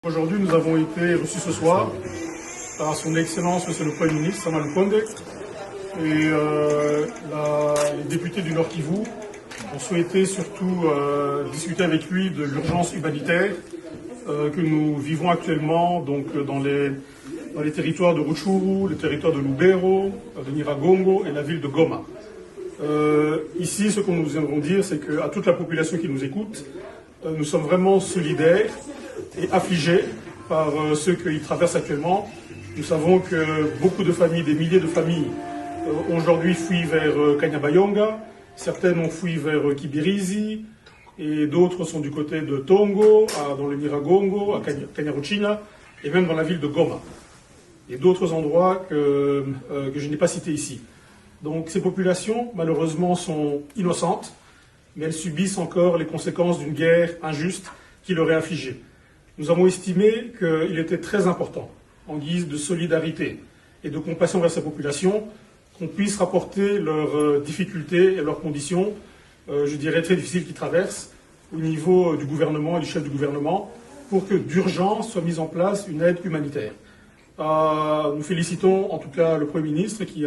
Aujourd'hui, nous avons été reçus ce soir par son Excellence, Monsieur le Premier ministre, Sama Lukonde, et les députés du Nord Kivu ont souhaité surtout discuter avec lui de l'urgence humanitaire que nous vivons actuellement donc, dans les territoires de Rutshuru, les territoires de Lubero, de Nyiragongo et la ville de Goma. Ici, ce que nous aimerons dire, c'est qu'à toute la population qui nous écoute, nous sommes vraiment solidaires et affligés par ce qu'ils traversent actuellement. Nous savons que beaucoup de familles, des milliers de familles, ont aujourd'hui fui vers Kanyabayonga, certaines ont fui vers Kibirizi, et d'autres sont du côté de Tongo, dans le Nyiragongo, à Kanyaruchinya, et même dans la ville de Goma. Et d'autres endroits que je n'ai pas cités ici. Donc ces populations, malheureusement, sont innocentes, mais elles subissent encore les conséquences d'une guerre injuste qui leur est infligée. Nous avons estimé qu'il était très important, en guise de solidarité et de compassion vers ces populations, qu'on puisse rapporter leurs difficultés et leurs conditions, je dirais très difficiles qu'ils traversent, au niveau du gouvernement et du chef du gouvernement, pour que d'urgence soit mise en place une aide humanitaire. Nous félicitons en tout cas le Premier ministre qui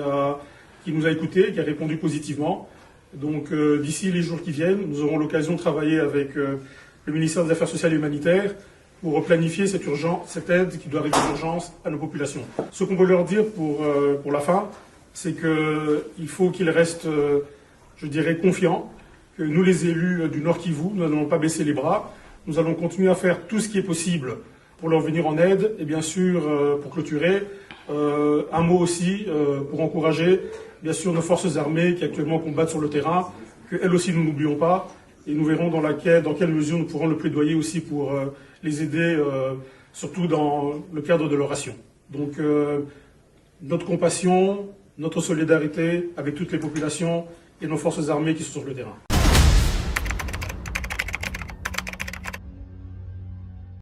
nous a écoutés, qui a répondu positivement. Donc d'ici les jours qui viennent, nous aurons l'occasion de travailler avec le ministère des Affaires sociales et humanitaires pour planifier cette aide qui doit arriver d'urgence à nos populations. Ce qu'on peut leur dire pour la fin, c'est qu'il faut qu'ils restent, je dirais, confiants, que nous les élus du Nord Kivu, nous n'allons pas baisser les bras, nous allons continuer à faire tout ce qui est possible pour leur venir en aide, et bien sûr, pour clôturer, un mot aussi pour encourager, bien sûr, nos forces armées qui actuellement combattent sur le terrain, qu'elles aussi nous n'oublions pas, et nous verrons dans quelle mesure nous pourrons le plaidoyer aussi pour les aider, surtout dans le cadre de leur ration. Donc, notre compassion, notre solidarité avec toutes les populations et nos forces armées qui sont sur le terrain.